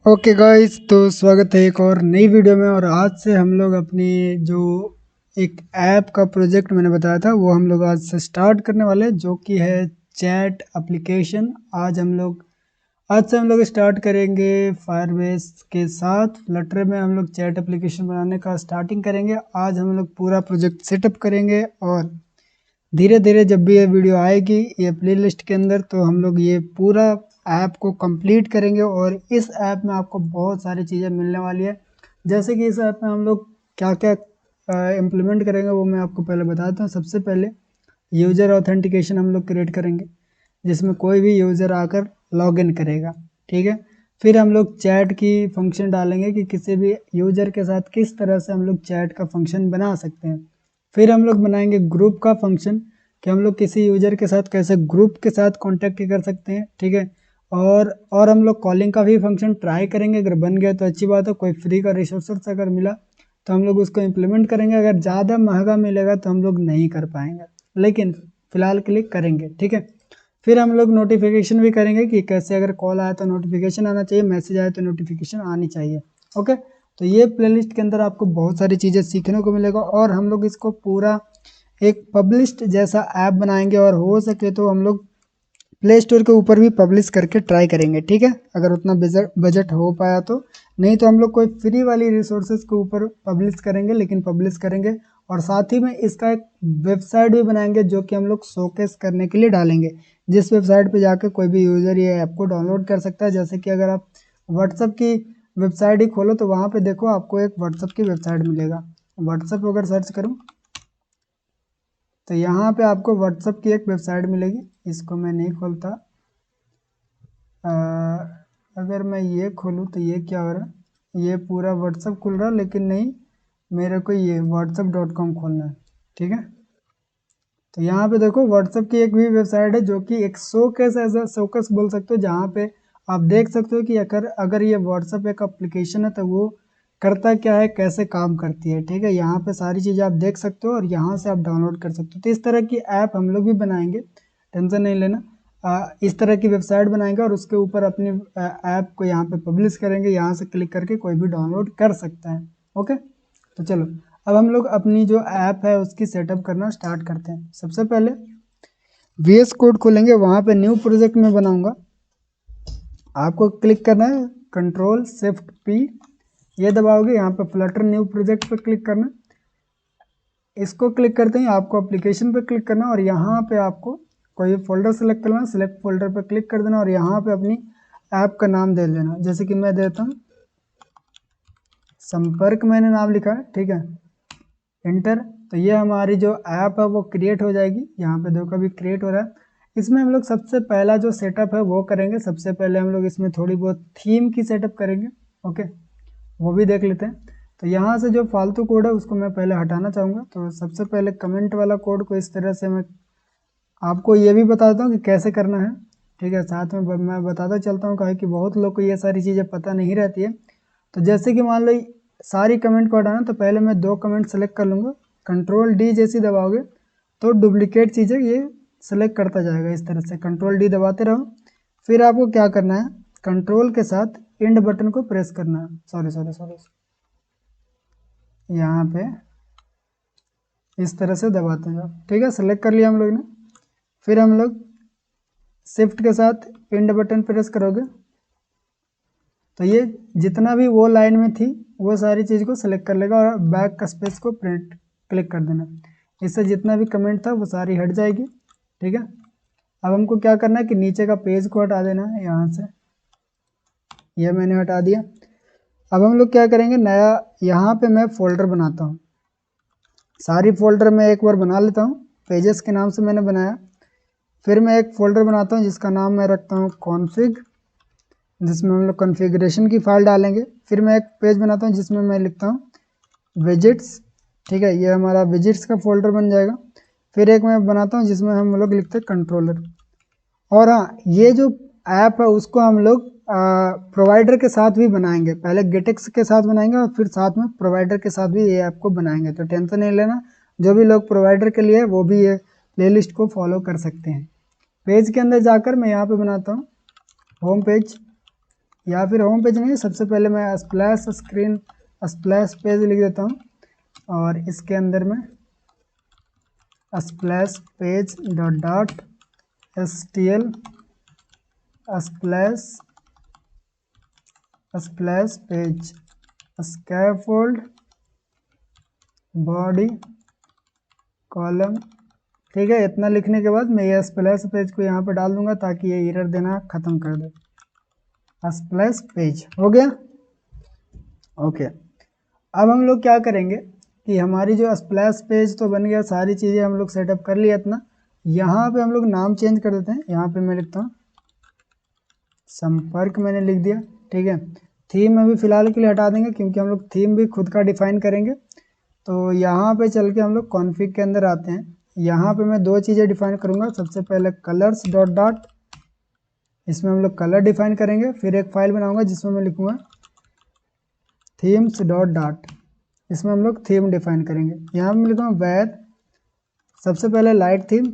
Okay guys, तो स्वागत है एक और नई वीडियो में। और आज से हम लोग अपनी जो एक ऐप का प्रोजेक्ट मैंने बताया था वो हम लोग आज से स्टार्ट करने वाले हैं, जो कि है चैट एप्लीकेशन। आज से हम लोग स्टार्ट करेंगे फायरबेस के साथ। फ्लटर में हम लोग चैट एप्लीकेशन बनाने का स्टार्टिंग करेंगे। आज हम लोग पूरा प्रोजेक्ट सेटअप करेंगे और धीरे धीरे जब भी ये वीडियो आएगी ये प्लेलिस्ट के अंदर, तो हम लोग ये पूरा ऐप को कंप्लीट करेंगे। और इस ऐप में आपको बहुत सारी चीज़ें मिलने वाली है। जैसे कि इस ऐप में हम लोग क्या क्या इम्प्लीमेंट करेंगे वो मैं आपको पहले बताता हूँ। सबसे पहले यूज़र ऑथेंटिकेशन हम लोग क्रिएट करेंगे, जिसमें कोई भी यूज़र आकर लॉग इन करेगा। ठीक है। फिर हम लोग चैट की फंक्शन डालेंगे कि किसी भी यूज़र के साथ किस तरह से हम लोग चैट का फंक्शन बना सकते हैं। फिर हम लोग बनाएंगे ग्रुप का फंक्शन कि हम लोग किसी यूज़र के साथ कैसे ग्रुप के साथ कांटेक्ट कर सकते हैं। ठीक है। और हम लोग कॉलिंग का भी फंक्शन ट्राई करेंगे। अगर बन गया तो अच्छी बात है, कोई फ्री का रिसोर्स अगर मिला तो हम लोग उसको इम्प्लीमेंट करेंगे। अगर ज़्यादा महंगा मिलेगा तो हम लोग नहीं कर पाएंगे, लेकिन फ़िलहाल के लिए करेंगे। ठीक है। फिर हम लोग नोटिफिकेशन भी करेंगे कि कैसे अगर कॉल आया तो नोटिफिकेशन आना चाहिए, मैसेज आया तो नोटिफिकेशन आनी चाहिए। ओके। तो ये प्लेलिस्ट के अंदर आपको बहुत सारी चीज़ें सीखने को मिलेगा और हम लोग इसको पूरा एक पब्लिश्ड जैसा ऐप बनाएंगे। और हो सके तो हम लोग प्ले स्टोर के ऊपर भी पब्लिश करके ट्राई करेंगे। ठीक है, अगर उतना बजट हो पाया तो। नहीं तो हम लोग कोई फ्री वाली रिसोर्सेज के ऊपर पब्लिश करेंगे, लेकिन पब्लिश करेंगे। और साथ ही में इसका एक वेबसाइट भी बनाएंगे जो कि हम लोग शोकेस करने के लिए डालेंगे, जिस वेबसाइट पे जाकर कोई भी यूज़र ये ऐप को डाउनलोड कर सकता है। जैसे कि अगर आप व्हाट्सअप की वेबसाइट ही खोलो तो वहाँ पे देखो आपको एक व्हाट्सअप की वेबसाइट मिलेगा। व्हाट्सअप अगर सर्च करूँ तो यहाँ पे आपको व्हाट्सअप की एक वेबसाइट मिलेगी। इसको मैं नहीं खोलता। अगर मैं ये खोलूँ तो ये क्या हो रहा है, ये पूरा व्हाट्सअप खुल रहा है, लेकिन नहीं, मेरे को ये whatsapp.com खोलना है। ठीक है। तो यहाँ पे देखो व्हाट्सअप की एक भी वेबसाइट है जो कि एक शोकेस ऐसा शोकेस बोल सकते हो, जहाँ पे आप देख सकते हो कि अगर अगर ये व्हाट्सअप एक एप्लीकेशन है तो वो करता क्या है, कैसे काम करती है। ठीक है। यहाँ पे सारी चीज़ें आप देख सकते हो और यहाँ से आप डाउनलोड कर सकते हो। तो इस तरह की ऐप हम लोग भी बनाएंगे, टेंशन नहीं लेना। इस तरह की वेबसाइट बनाएंगे और उसके ऊपर अपनी ऐप को यहाँ पे पब्लिश करेंगे। यहाँ से क्लिक करके कोई भी डाउनलोड कर सकता है। ओके। तो चलो, अब हम लोग अपनी जो ऐप है उसकी सेटअप करना स्टार्ट करते हैं। सबसे पहले VS कोड खोलेंगे, वहाँ पे न्यू प्रोजेक्ट में बनाऊंगा। आपको क्लिक करना है Ctrl+Shift+P, ये दबाओगे। यहाँ पे फ्लटर न्यू प्रोजेक्ट पे क्लिक करना। इसको क्लिक करते ही आपको एप्लीकेशन पे क्लिक करना और यहाँ पे आपको कोई फोल्डर सेलेक्ट करना। सेलेक्ट फोल्डर पे क्लिक कर देना और यहाँ पे अपनी ऐप का नाम दे देना। जैसे कि मैं देता हूँ संपर्क, मैंने नाम लिखा है। ठीक है। इंटर। तो ये हमारी जो ऐप है वो क्रिएट हो जाएगी। यहाँ पे देखो अभी क्रिएट हो रहा है। इसमें हम लोग सबसे पहला जो सेटअप है वो करेंगे। सबसे पहले हम लोग इसमें थोड़ी बहुत थीम की सेटअप करेंगे। ओके, वो भी देख लेते हैं। तो यहाँ से जो फालतू कोड है उसको मैं पहले हटाना चाहूँगा। तो सबसे पहले कमेंट वाला कोड को इस तरह से मैं आपको ये भी बताता हूँ कि कैसे करना है। ठीक है। साथ में मैं बताता चलता हूँ, कहा कि बहुत लोग को ये सारी चीज़ें पता नहीं रहती है। तो जैसे कि मान लो सारी कमेंट को हटाना, तो पहले मैं 2 कमेंट सेलेक्ट कर लूँगा। Ctrl+D जैसी दबाओगे तो डुप्लीकेट चीज़ें ये सेलेक्ट करता जाएगा। इस तरह से Ctrl+D दबाते रहो। फिर आपको क्या करना है, कंट्रोल के साथ इंड बटन को प्रेस करना है। सॉरी सॉरी सॉरी, यहाँ पे इस तरह से दबाते जाओ। ठीक है। सेलेक्ट कर लिया हम लोग ने। फिर हम लोग शिफ्ट के साथ इंड बटन प्रेस करोगे तो ये जितना भी वो लाइन में थी वो सारी चीज़ को सिलेक्ट कर लेगा और बैक का स्पेस को प्रिंट क्लिक कर देना। इससे जितना भी कमेंट था वो सारी हट जाएगी। ठीक है। अब हमको क्या करना है कि नीचे का पेज को हटा देना है यहाँ से। ये मैंने हटा दिया। अब हम लोग क्या करेंगे, नया यहाँ पे मैं फोल्डर बनाता हूँ। सारी फोल्डर मैं एक बार बना लेता हूँ। पेजेस के नाम से मैंने बनाया। फिर मैं एक फोल्डर बनाता हूँ जिसका नाम मैं रखता हूँ कॉन्फ़िग, जिसमें हम लोग कॉन्फ़िगरेशन की फाइल डालेंगे। फिर मैं एक पेज बनाता हूँ जिसमें मैं लिखता हूँ विजिट्स। ठीक है, ये हमारा विजिट्स का फोल्डर बन जाएगा। फिर एक मैं बनाता हूँ जिसमें हम लोग लिखते हैं कंट्रोलर। और हाँ, ये जो ऐप है उसको हम लोग प्रोवाइडर के साथ भी बनाएंगे। पहले गेटेक्स के साथ बनाएंगे और फिर साथ में प्रोवाइडर के साथ भी ये ऐप को बनाएंगे। तो टेंशन नहीं लेना, जो भी लोग प्रोवाइडर के लिए वो भी ये प्लेलिस्ट को फॉलो कर सकते हैं। पेज के अंदर जाकर मैं यहाँ पे बनाता हूँ होम पेज। या फिर होम पेज नहीं, सबसे पहले मैं स्प्लैश पेज लिख देता हूँ और इसके अंदर में splash page dot dot stl splash page scaffold body column. ठीक है, इतना लिखने के बाद मैं ये स्प्लैश पेज को यहाँ पे डाल दूंगा ताकि ये एरर देना ख़त्म कर दे। स्प्लैश पेज हो गया। ओके, अब हम लोग क्या करेंगे कि हमारी जो स्प्लैश पेज तो बन गया, सारी चीज़ें हम लोग सेटअप कर लिया इतना। यहाँ पे हम लोग नाम चेंज कर देते हैं। यहाँ पे मैं लिखता हूँ संपर्क, मैंने लिख दिया। ठीक है, थीम अभी फ़िलहाल के लिए हटा देंगे क्योंकि हम लोग थीम भी खुद का डिफ़ाइन करेंगे। तो यहाँ पे चल के हम लोग कॉन्फ़िग के अंदर आते हैं। यहाँ पे मैं दो चीज़ें डिफ़ाइन करूँगा। सबसे पहले कलर्स डॉट डॉट, इसमें हम लोग कलर डिफ़ाइन करेंगे। फिर एक फाइल बनाऊँगा जिसमें मैं लिखूँगा थीम्स डॉट डॉट, इसमें हम लोग थीम डिफ़ाइन करेंगे। यहाँ मैं लिखूँगा वेर सबसे पहले light theme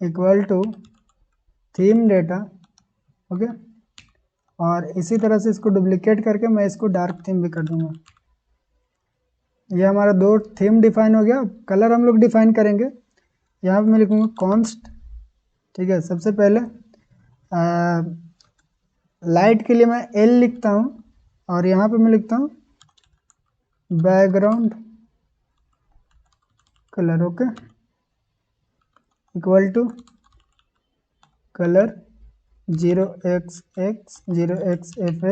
equal to theme data. Okay, और इसी तरह से इसको डुप्लीकेट करके मैं इसको डार्क थीम भी कर दूंगा। ये हमारा दो थीम डिफाइन हो गया। कलर हम लोग डिफाइन करेंगे। यहाँ पे मैं लिखूँगा कॉन्स्ट। ठीक है, सबसे पहले लाइट के लिए मैं एल लिखता हूँ और यहाँ पे मैं लिखता हूँ background colour. Okay, equal to colour 0xx 0xff।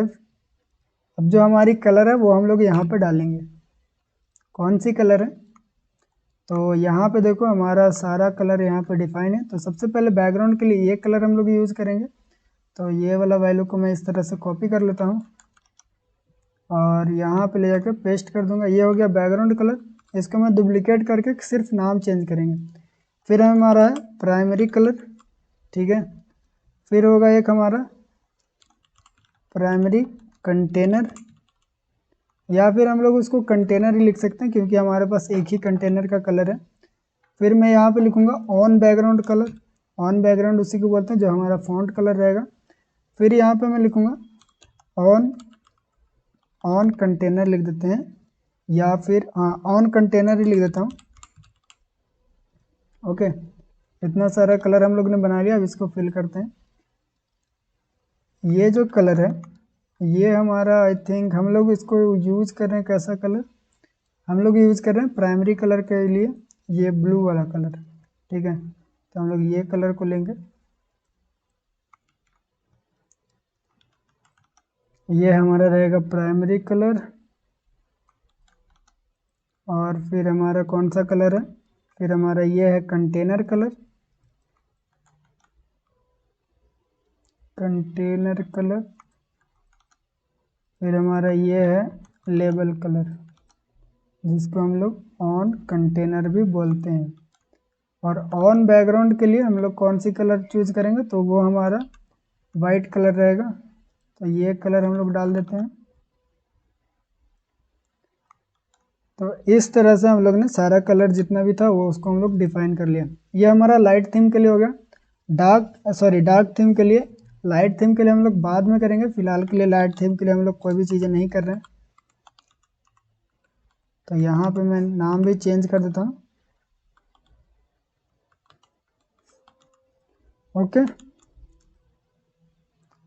अब जो हमारी कलर है वो हम लोग यहाँ पे डालेंगे। कौन सी कलर है, तो यहाँ पे देखो हमारा सारा कलर यहाँ पे डिफाइन है। तो सबसे पहले बैकग्राउंड के लिए ये कलर हम लोग यूज़ करेंगे। तो ये वाला वैल्यू को मैं इस तरह से कॉपी कर लेता हूँ और यहाँ पे ले जाकर पेस्ट कर दूंगा। ये हो गया बैकग्राउंड कलर। इसको मैं डुप्लीकेट करके सिर्फ नाम चेंज करेंगे। फिर हमारा है प्राइमरी कलर। ठीक है, फिर होगा एक हमारा प्राइमरी कंटेनर, या फिर हम लोग उसको कंटेनर ही लिख सकते हैं क्योंकि हमारे पास एक ही कंटेनर का कलर है। फिर मैं यहाँ पे लिखूँगा on background colour. On background उसी को बोलते हैं जो हमारा फॉन्ट कलर रहेगा। फिर यहाँ पे मैं लिखूँगा ऑन कंटेनर लिख देते हैं, या फिर ऑन कंटेनर ही लिख देता हूँ। ओके, इतना सारा कलर हम लोग ने बना लिया। अब इसको फिल करते हैं। ये जो कलर है ये हमारा आई थिंक हम लोग इसको यूज़ कर रहे हैं। कैसा कलर हम लोग यूज़ कर रहे हैं प्राइमरी कलर के लिए, ये ब्लू वाला कलर। ठीक है, तो हम लोग ये कलर को लेंगे। ये हमारा रहेगा प्राइमरी कलर। और फिर हमारा कौन सा कलर है, फिर हमारा ये है कंटेनर कलर। कंटेनर कलर, फिर हमारा ये है लेबल कलर जिसको हम लोग ऑन कंटेनर भी बोलते हैं। और ऑन बैकग्राउंड के लिए हम लोग कौन सी कलर चूज़ करेंगे, तो वो हमारा वाइट कलर रहेगा। तो ये कलर हम लोग डाल देते हैं। तो इस तरह से हम लोग ने सारा कलर जितना भी था वो उसको हम लोग डिफाइन कर लिया। ये हमारा लाइट थीम के लिए हो गया। डार्क थीम के लिए, लाइट थीम के लिए हम लोग बाद में करेंगे। फिलहाल के लिए लाइट थीम के लिए हम लोग कोई भी चीज़ें नहीं कर रहे हैं। तो यहाँ पे मैं नाम भी चेंज कर देता हूँ। ओके,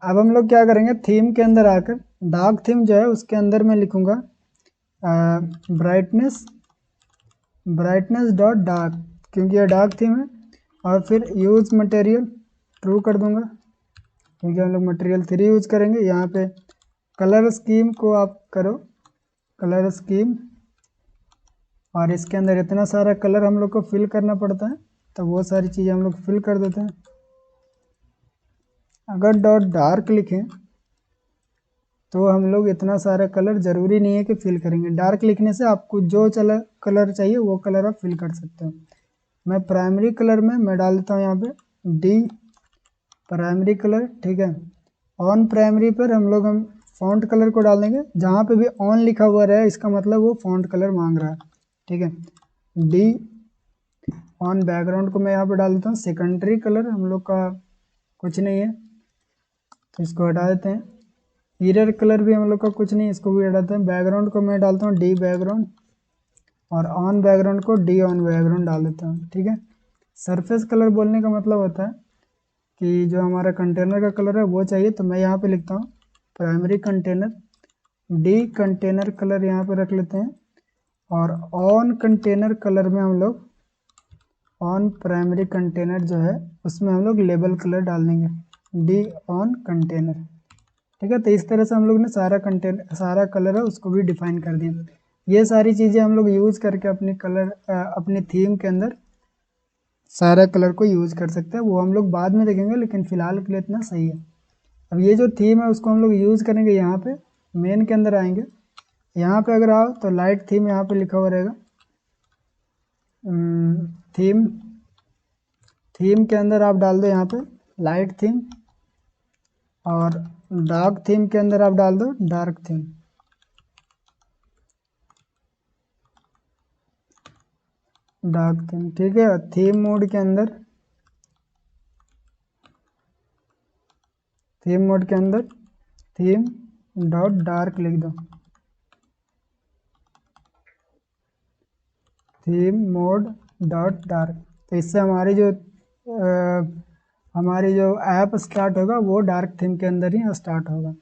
अब हम लोग क्या करेंगे, थीम के अंदर आकर डार्क थीम जो है उसके अंदर मैं लिखूँगा ब्राइटनेस डॉट डार्क, क्योंकि ये डार्क थीम है। और फिर यूज़ मटेरियल ट्रू कर दूंगा क्योंकि हम लोग मटेरियल 3 यूज़ करेंगे। यहाँ पे कलर स्कीम को आप करो कलर स्कीम, और इसके अंदर इतना सारा कलर हम लोग को फिल करना पड़ता है तो वो सारी चीज़ें हम लोग फिल कर देते हैं। अगर डॉट डार्क लिखें तो हम लोग इतना सारा कलर ज़रूरी नहीं है कि फिल करेंगे। डार्क लिखने से आपको जो कलर चाहिए वो कलर आप फिल कर सकते हो। मैं प्राइमरी कलर में मैं डाल देता हूँ यहाँ पे डी प्राइमरी कलर। ठीक है, ऑन प्राइमरी पर हम फॉन्ट कलर को डाल देंगे। जहाँ पे भी ऑन लिखा हुआ रहे इसका मतलब वो फॉन्ट कलर मांग रहा है। ठीक है, डी ऑन बैकग्राउंड को मैं यहाँ पे डाल देता हूँ सेकेंडरी कलर, हम लोग का कुछ नहीं है तो इसको हटा देते हैं। मिरर कलर भी हम लोग का कुछ नहीं, इसको भी हटाते हैं। बैकग्राउंड को मैं डालता हूँ डी बैकग्राउंड, और ऑन बैकग्राउंड को डी ऑन बैकग्राउंड डाल देता हूँ, ठीक है। सरफेस कलर बोलने का मतलब होता है कि जो हमारा कंटेनर का कलर है वो चाहिए, तो मैं यहाँ पे लिखता हूँ primary container, D container colour यहाँ पे रख लेते हैं। और ऑन कंटेनर कलर में हम लोग, ऑन प्राइमरी कंटेनर जो है उसमें हम लोग लेबल कलर डाल देंगे, डी ऑन कंटेनर, ठीक है। तो इस तरह से हम लोग ने सारा कलर है उसको भी डिफाइन कर दिया। ये सारी चीज़ें हम लोग यूज़ करके अपनी थीम के अंदर सारा कलर को यूज़ कर सकते हैं। वो हम लोग बाद में देखेंगे, लेकिन फ़िलहाल के लिए इतना सही है। अब ये जो थीम है उसको हम लोग यूज़ करेंगे। यहाँ पे मेन के अंदर आएंगे, यहाँ पे अगर आओ तो लाइट थीम यहाँ पे लिखा हुआ रहेगा। थीम थीम के अंदर आप डाल दो यहाँ पे लाइट थीम, और डार्क थीम के अंदर आप डाल दो डार्क थीम, डार्क थीम, ठीक है। थीम मोड के अंदर, थीम मोड के अंदर थीम डॉट डार्क लिख दो, थीम मोड डॉट डार्क। तो इससे हमारी जो ऐप स्टार्ट होगा वो डार्क थीम के अंदर ही स्टार्ट होगा।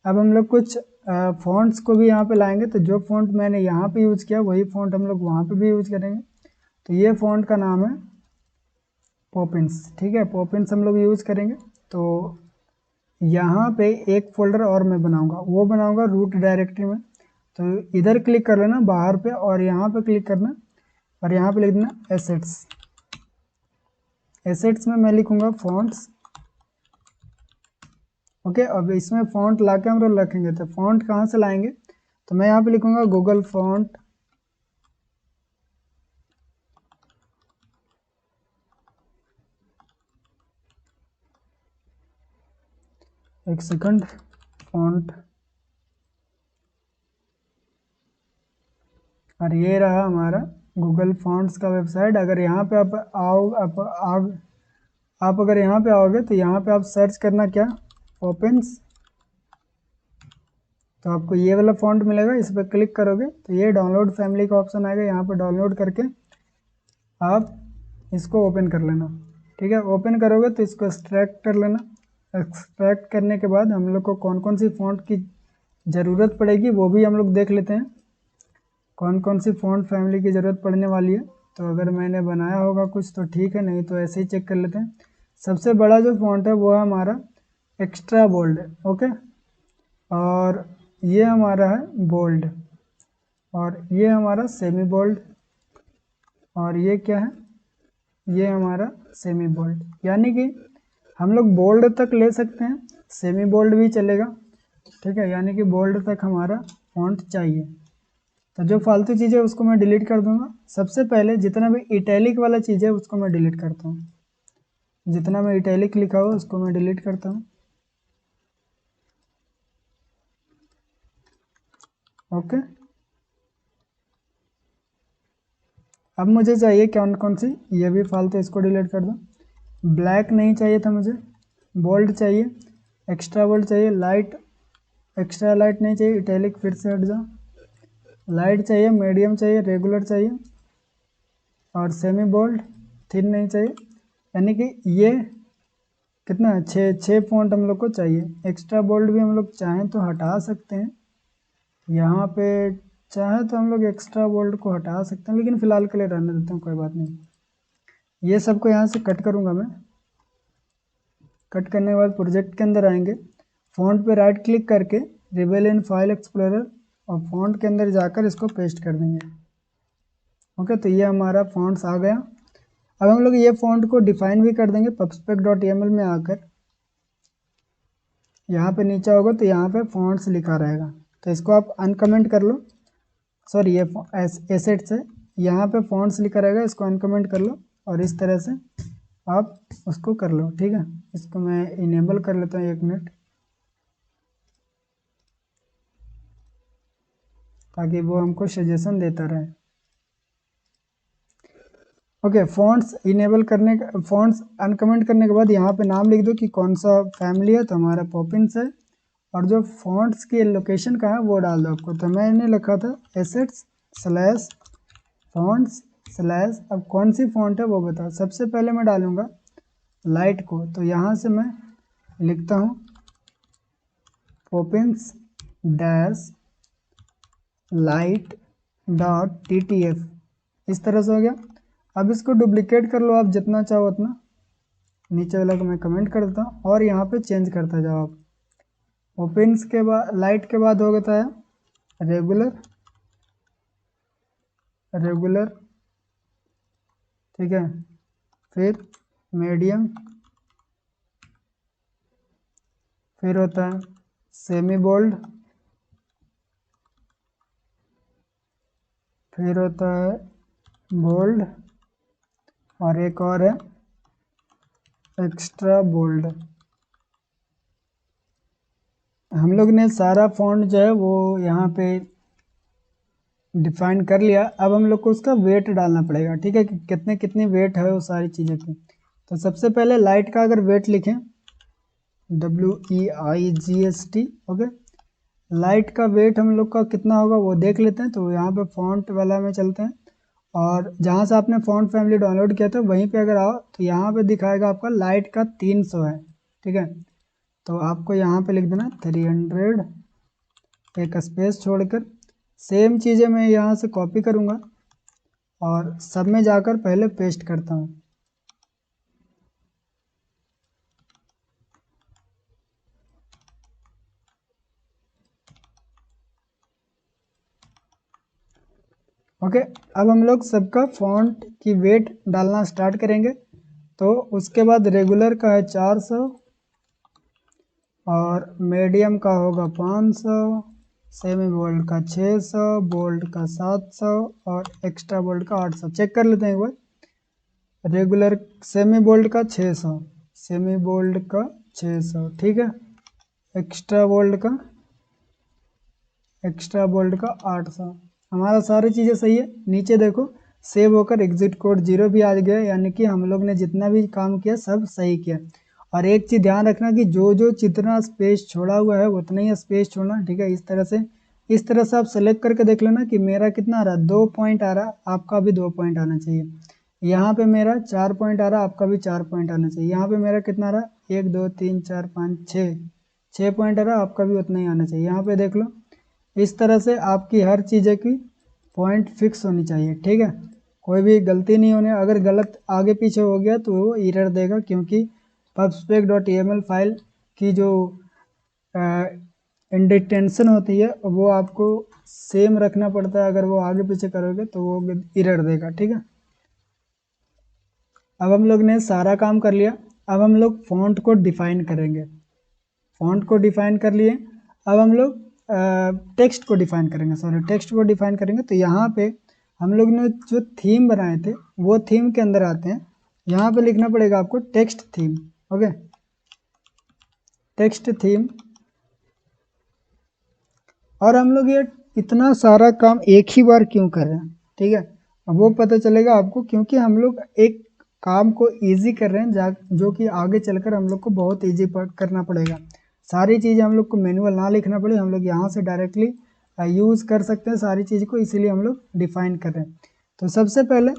अब हम लोग कुछ फ़ॉन्ट्स को भी यहाँ पे लाएंगे, तो जो फ़ॉन्ट मैंने यहाँ पे यूज़ किया वही फ़ॉन्ट हम लोग वहाँ पे भी यूज़ करेंगे। तो ये फ़ॉन्ट का नाम है पॉपिंस, ठीक है। पॉपिंस हम लोग यूज़ करेंगे। तो यहाँ पे एक फ़ोल्डर और मैं बनाऊँगा, वो बनाऊँगा रूट डायरेक्टरी में। तो इधर क्लिक कर लेना बाहर पे, और यहाँ पे क्लिक करना, और यहाँ पे लिख देना एसेट्स। एसेट्स में मैं लिखूँगा फ़ॉन्ट्स, ओके। अब इसमें फ़ॉन्ट ला के हम लोग रखेंगे, तो फ़ॉन्ट कहाँ से लाएंगे, तो मैं यहाँ पे लिखूँगा गूगल फ़ॉन्ट, एक सेकंड, फ़ॉन्ट, और ये रहा हमारा गूगल फ़ॉन्ट्स का वेबसाइट। अगर यहाँ पे आप अगर यहाँ पे आओगे तो यहाँ पे आप सर्च करना क्या, ओपन्स, तो आपको ये वाला फ़ॉन्ट मिलेगा। इस पर क्लिक करोगे तो ये डाउनलोड फैमिली का ऑप्शन आएगा, यहाँ पर डाउनलोड करके आप इसको ओपन कर लेना, ठीक है। ओपन करोगे तो इसको एक्सट्रैक्ट कर लेना। एक्सट्रैक्ट करने के बाद हम लोग को कौन कौन सी फ़ॉन्ट की ज़रूरत पड़ेगी वो भी हम लोग देख लेते हैं, कौन कौन सी फ़ॉन्ट फैमिली की ज़रूरत पड़ने वाली है। तो अगर मैंने बनाया होगा कुछ तो ठीक है, नहीं तो ऐसे ही चेक कर लेते हैं। सबसे बड़ा जो फ़ॉन्ट है वो है हमारा एक्स्ट्रा बोल्ड, ओके। और ये हमारा है बोल्ड, और ये हमारा सेमी बोल्ड, और ये क्या है, ये हमारा सेमी बोल्ड। यानी कि हम लोग बोल्ड तक ले सकते हैं, सेमी बोल्ड भी चलेगा, ठीक है। यानी कि बोल्ड तक हमारा फॉन्ट चाहिए। तो जो फालतू चीज़ है उसको मैं डिलीट कर दूंगा। सबसे पहले जितना भी इटैलिक वाला चीज़ है उसको मैं डिलीट करता हूँ, जितना मैं इटैलिक लिखा हुआ उसको मैं डिलीट करता हूँ, ओके। अब मुझे चाहिए कौन कौन सी, ये भी फालतू, इसको डिलीट कर दो। ब्लैक नहीं चाहिए था मुझे, बोल्ड चाहिए, एक्स्ट्रा बोल्ड चाहिए, लाइट, एक्स्ट्रा लाइट नहीं चाहिए, इटैलिक फिर से हट जाओ, लाइट चाहिए, मीडियम चाहिए, रेगुलर चाहिए, और सेमी बोल्ड, थिन नहीं चाहिए। यानी कि ये कितना है, छः फॉन्ट हम लोग को चाहिए। एक्स्ट्रा बोल्ड भी हम लोग चाहें तो हटा सकते हैं, यहाँ पे चाहे तो हम लोग एक्स्ट्रा बोल्ड को हटा सकते हैं, लेकिन फ़िलहाल के लिए रहने देते हैं, कोई बात नहीं। ये सबको यहाँ से कट करूँगा मैं। कट करने के बाद प्रोजेक्ट के अंदर आएंगे, फ़ॉन्ट पे राइट क्लिक करके रिवेल इन फाइल एक्सप्लोरर, और फ़ॉन्ट के अंदर जाकर इसको पेस्ट कर देंगे, ओके। तो ये हमारा फ़ॉन्ट्स आ गया। अब हम लोग ये फ़ॉन्ट को डिफाइन भी कर देंगे pubspec.yaml में आकर। यहाँ पे नीचे होगा तो यहाँ पे फ़ॉन्ट्स लिखा रहेगा, तो इसको आप अनकमेंट कर लो। सॉरी, ये एसेट्स है, यहाँ पे फ़ॉन्ट्स लिखा रहेगा, इसको अनकमेंट कर लो, और इस तरह से आप उसको कर लो, ठीक है। इसको मैं इनेबल कर लेता हूँ 1 मिनट, ताकि वो हमको सजेशन देता रहे। ओके, फ़ॉन्ट्स इनेबल करने का, फ़ॉन्ट्स अनकमेंट करने के बाद यहाँ पे नाम लिख दो कि कौन सा फैमिली है, तो हमारा पॉपिंस है। और जो फ़ॉन्ट्स की लोकेशन कहाँ है वो डाल दो आपको, तो मैंने लिखा था एसेट्स स्लैश फ़ॉन्ट्स स्लैश, अब कौन सी फ़ॉन्ट है वो बताओ। सबसे पहले मैं डालूँगा लाइट को, तो यहाँ से मैं लिखता हूँ Poppins dash light dot TTF, इस तरह से हो गया। अब इसको डुप्लीकेट कर लो आप जितना चाहो उतना, नीचे वाला को मैं कमेंट कर देता हूँ और यहाँ पे चेंज करता जाओ आप। ओपन्स के बाद लाइट के बाद हो गया है रेगुलर, रेगुलर, ठीक है, फिर मीडियम, फिर होता है सेमी बोल्ड, फिर होता है बोल्ड, और एक और है एक्स्ट्रा बोल्ड। हम लोग ने सारा फॉन्ट जो है वो यहाँ पे डिफाइन कर लिया। अब हम लोग को उसका वेट डालना पड़ेगा, ठीक है, कि कितने कितनी वेट है वो सारी चीज़ों की। तो सबसे पहले लाइट का अगर वेट लिखें WEIGST, ओके, लाइट का वेट हम लोग का कितना होगा वो देख लेते हैं। तो यहाँ पे फॉन्ट वाला में चलते हैं और जहाँ से आपने फॉन्ट फैमिली डाउनलोड किया था वहीं पे अगर आओ तो यहाँ पे दिखाएगा आपका लाइट का 300 है, ठीक है। तो आपको यहाँ पे लिख देना 300, एक स्पेस छोड़कर। सेम चीज़ें मैं यहाँ से कॉपी करूँगा और सब में जाकर पहले पेस्ट करता हूँ। ओके, अब हम लोग सबका फॉन्ट की वेट डालना स्टार्ट करेंगे। तो उसके बाद रेगुलर का है 400 और मीडियम का होगा 500, सेमी बोल्ड का 600, बोल्ड का 700 और एक्स्ट्रा बोल्ड का 800। चेक कर लेते हैं एक बार। रेगुलर सेमी बोल्ड का 600, सेमी बोल्ड का 600, ठीक है, एक्स्ट्रा बोल्ड का 800। हमारा सारी चीज़ें सही है। नीचे देखो सेव होकर एग्जिट कोड 0 भी आ गया, यानी कि हम लोग ने जितना भी काम किया सब सही किया। और एक चीज़ ध्यान रखना कि जो जो जितना स्पेस छोड़ा हुआ है उतना ही स्पेस छोड़ना, ठीक है। इस तरह से आप सेलेक्ट करके देख लेना कि मेरा कितना आ रहा है, 2 पॉइंट आ रहा है, आपका भी 2 पॉइंट आना चाहिए। यहाँ पे मेरा 4 पॉइंट आ रहा है, आपका भी 4 पॉइंट आना चाहिए। यहाँ पे मेरा कितना आ रहा है, 1 2 3 4 5 6 पॉइंट आ रहा है, आपका भी उतना ही आना चाहिए। यहाँ पे देख लो, इस तरह से आपकी हर चीज़ें की पॉइंट फिक्स होनी चाहिए, ठीक है, कोई भी गलती नहीं होने। अगर गलत आगे पीछे हो गया तो वो एरर देगा, क्योंकि pubspec.yaml फाइल की जो इंडेंटेशन होती है वो आपको सेम रखना पड़ता है। अगर वो आगे पीछे करोगे तो वो एरर देगा, ठीक है। अब हम लोग ने सारा काम कर लिया। अब हम लोग फॉन्ट को डिफाइन करेंगे। फॉन्ट को डिफाइन कर लिए। अब हम लोग टेक्स्ट को डिफाइन करेंगे, टेक्स्ट को डिफाइन करेंगे। तो यहाँ पे हम लोग ने जो थीम बनाए थे वो थीम के अंदर आते हैं। यहाँ पे लिखना पड़ेगा आपको text theme, okay, text theme. और हम लोग ये इतना सारा काम एक ही बार क्यों कर रहे हैं, ठीक है, अब वो पता चलेगा आपको। क्योंकि हम लोग एक काम को इजी कर रहे हैं जो कि आगे चलकर हम लोग को बहुत इजी करना पड़ेगा। सारी चीज़ें हम लोग को मैनुअल ना लिखना पड़े, हम लोग यहाँ से डायरेक्टली यूज़ कर सकते हैं सारी चीज़ को, इसीलिए हम लोग डिफाइन कर रहे हैं। तो सबसे पहले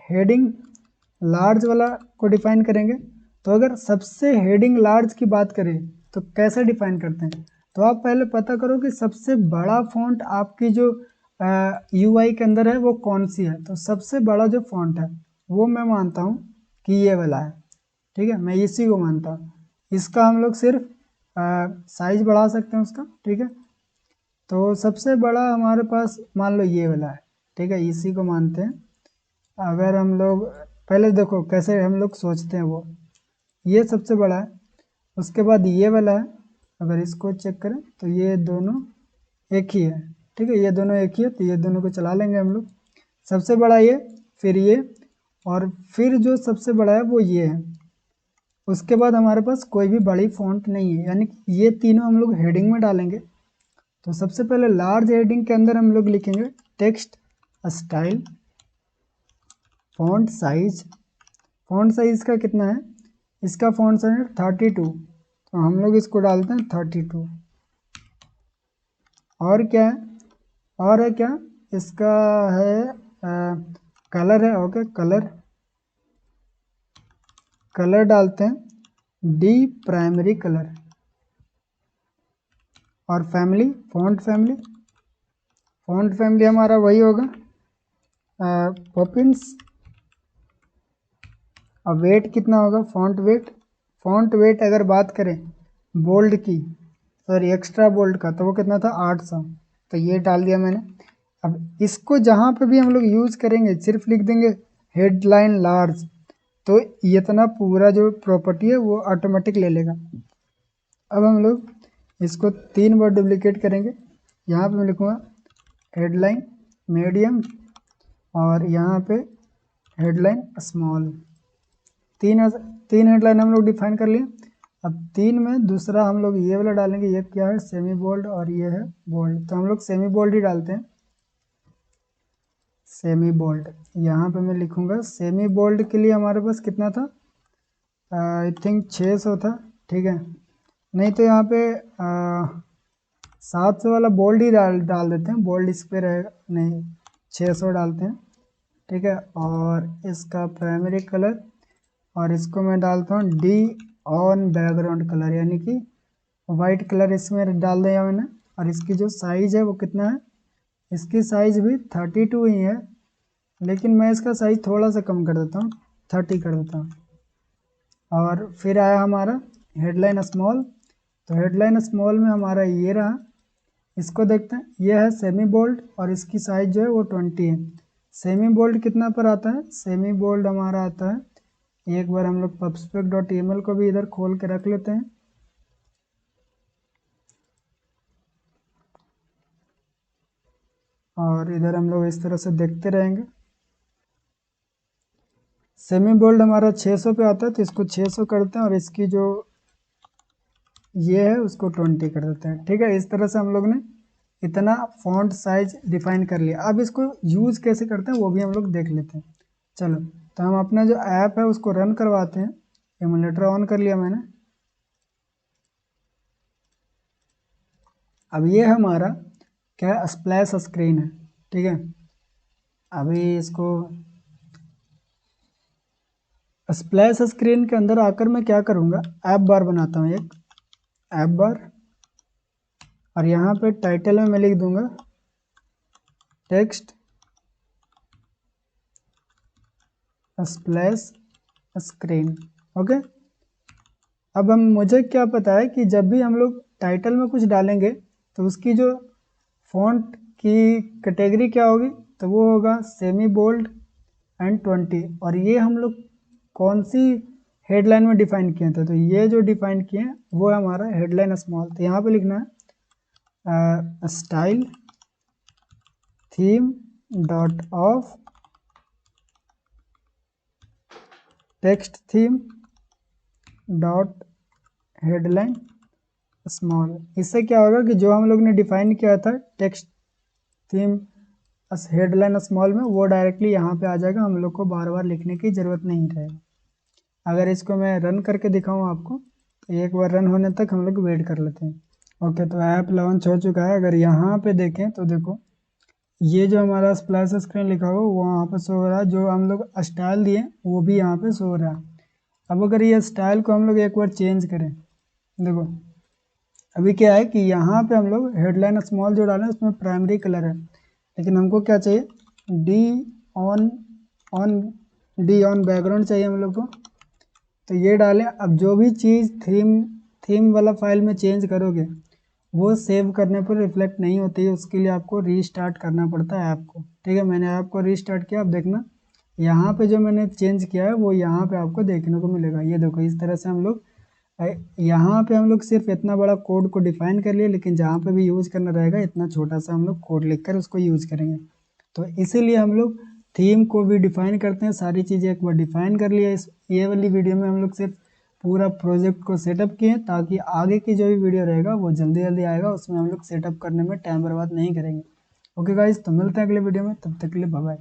हेडिंग लार्ज वाला को डिफाइन करेंगे। तो अगर सबसे हेडिंग लार्ज की बात करें तो कैसे डिफाइन करते हैं, तो आप पहले पता करो कि सबसे बड़ा फॉन्ट आपकी जो UI के अंदर है वो कौन सी है। तो सबसे बड़ा जो फॉन्ट है वो मैं मानता हूँ कि ये वाला है, ठीक है, मैं इसी को मानता हूँ। इसका हम लोग सिर्फ साइज बढ़ा सकते हैं उसका, ठीक है। तो सबसे बड़ा हमारे पास मान लो ये वाला है, ठीक है, इसी को मानते हैं। अगर हम लोग पहले देखो कैसे हम लोग सोचते हैं, वो ये सबसे बड़ा है, उसके बाद ये वाला है। अगर इसको चेक करें तो ये दोनों एक ही है, ठीक है, ये दोनों एक ही है, तो ये दोनों को चला लेंगे हम लोग। सबसे बड़ा ये, फिर ये, और फिर जो सबसे बड़ा है वो ये है। उसके बाद हमारे पास कोई भी बड़ी फॉन्ट नहीं है, यानी ये तीनों हम लोग हेडिंग में डालेंगे। तो सबसे पहले लार्ज हेडिंग के अंदर हम लोग लिखेंगे टेक्स्ट स्टाइल, फ़ॉन्ट साइज़ का कितना है, इसका फ़ॉन्ट साइज 32, तो हम लोग इसको डालते हैं 32। और क्या है, और है क्या, इसका है कलर है, ओके कलर डालते हैं डी प्राइमरी कलर। और फैमिली, फ़ॉन्ट फैमिली हमारा वही होगा पॉपिंस। और वेट कितना होगा, फ़ॉन्ट वेट अगर बात करें बोल्ड की, सॉरी एक्स्ट्रा बोल्ड का, तो वो कितना था 800, तो ये डाल दिया मैंने। अब इसको जहाँ पे भी हम लोग यूज़ करेंगे सिर्फ लिख देंगे हेडलाइन लार्ज, तो इतना पूरा जो प्रॉपर्टी है वो ऑटोमेटिक ले लेगा। अब हम लोग इसको 3 बार डुप्लीकेट करेंगे। यहाँ पे मैं लिखूँगा हेडलाइन मीडियम और यहाँ पे हेडलाइन स्मॉल। तीन हेडलाइन हम लोग डिफाइन कर लिए। अब 3 में दूसरा हम लोग ये वाला डालेंगे, ये क्या है सेमी बोल्ड और ये है बोल्ड, तो हम लोग सेमी बोल्ड ही डालते हैं, सेमी बोल्ड। यहाँ पे मैं लिखूँगा सेमी बोल्ड के लिए हमारे पास कितना था, आई थिंक 600 था, ठीक है। नहीं तो यहाँ पे 700 वाला बोल्ड ही डाल देते हैं, बोल्ड इस पर रहेगा, नहीं 600 डालते हैं, ठीक है। और इसका प्राइमरी कलर, और इसको मैं डालता हूँ डी ऑन बैकग्राउंड कलर, यानी कि वाइट कलर इसमें डाल दिया मैंने। और इसकी जो साइज़ है वो कितना है, इसकी साइज़ भी 32 ही है, लेकिन मैं इसका साइज़ थोड़ा सा कम कर देता हूँ, 30 कर देता हूँ। और फिर आया हमारा हेडलाइन स्मॉल, तो हेडलाइन स्मॉल में हमारा ये रहा, इसको देखते हैं, ये है सेमी बोल्ड और इसकी साइज़ जो है वो 20 है। सेमी बोल्ड कितना पर आता है, सेमी बोल्ड हमारा आता है, एक बार हम लोग pubspec.yml को भी इधर खोल के रख लेते हैं। और इधर हम लोग इस तरह से देखते रहेंगे। सेमी बोल्ड हमारा 600 पे आता है, तो इसको 600 करते हैं और इसकी जो ये है उसको 20 कर देते हैं, ठीक है। इस तरह से हम लोग ने इतना फॉन्ट साइज डिफाइन कर लिया। अब इसको यूज़ कैसे करते हैं वो भी हम लोग देख लेते हैं। चलो, तो हम अपना जो ऐप है उसको रन करवाते हैं। एमुलेटर ऑन कर लिया मैंने। अब ये हमारा क्या स्प्लैश स्क्रीन है, ठीक है। अभी इसको स्प्लैश स्क्रीन के अंदर आकर मैं क्या करूँगा, ऐप बार बनाता हूँ, एक ऐप बार, और यहाँ पे टाइटल में मैं लिख दूँगा टेक्स्ट स्प्लैश स्क्रीन, ओके। अब मुझे क्या पता है कि जब भी हम लोग टाइटल में कुछ डालेंगे तो उसकी जो फॉन्ट की कैटेगरी क्या होगी, तो वो होगा सेमी बोल्ड एंड 20। और ये हम लोग कौन सी हेडलाइन में डिफाइन किए थे, तो ये जो डिफाइन किए हैं वो है हमारा हेडलाइन स्मॉल। तो यहाँ पे लिखना है style theme dot of text theme dot headline small. इससे क्या होगा कि जो हम लोग ने डिफाइन किया था टेक्स्ट थीम हेडलाइन स्मॉल में, वो डायरेक्टली यहाँ पे आ जाएगा, हम लोग को बार बार लिखने की ज़रूरत नहीं रहेगी। अगर इसको मैं रन करके दिखाऊँ आपको, तो एक बार रन होने तक हम लोग वेट कर लेते हैं। ओके, तो ऐप लॉन्च हो चुका है। अगर यहाँ पे देखें तो देखो ये जो हमारा स्प्लैश स्क्रीन लिखा हुआ वो वहाँ पे शो हो रहा है, जो हम लोग स्टाइल दिए वो भी यहाँ पे शो हो रहा है। अब अगर ये स्टाइल को हम लोग एक बार चेंज करें, देखो अभी क्या है कि यहाँ पे हम लोग हेडलाइन स्मॉल जो डालें उसमें प्राइमरी कलर है, लेकिन हमको क्या चाहिए, डी ऑन बैकग्राउंड चाहिए हम लोग को, तो ये डालें। अब जो भी चीज़ थीम वाला फाइल में चेंज करोगे वो सेव करने पर रिफ्लेक्ट नहीं होती है, उसके लिए आपको रीस्टार्ट करना पड़ता है ऐप को, ठीक है। मैंने ऐप को रीस्टार्ट किया, अब देखना यहाँ पे जो मैंने चेंज किया है वो यहाँ पे आपको देखने को मिलेगा। ये देखो इस तरह से हम लोग यहाँ पे हम लोग सिर्फ इतना बड़ा कोड को डिफाइन कर लिए, लेकिन जहाँ पे भी यूज़ करना रहेगा इतना छोटा सा हम लोग कोड लिखकर उसको यूज़ करेंगे। तो इसीलिए हम लोग थीम को भी डिफाइन करते हैं। सारी चीज़ें एक बार डिफाइन कर लिया। इस ये वाली वीडियो में हम लोग सिर्फ पूरा प्रोजेक्ट को सेटअप किए, ताकि आगे की जो भी वीडियो रहेगा वो जल्दी जल्दी आएगा, उसमें हम लोग सेटअप करने में टाइम बर्बाद नहीं करेंगे। ओके गाइस, तो मिलते हैं अगले वीडियो में, तब तक के लिए बाय बाय।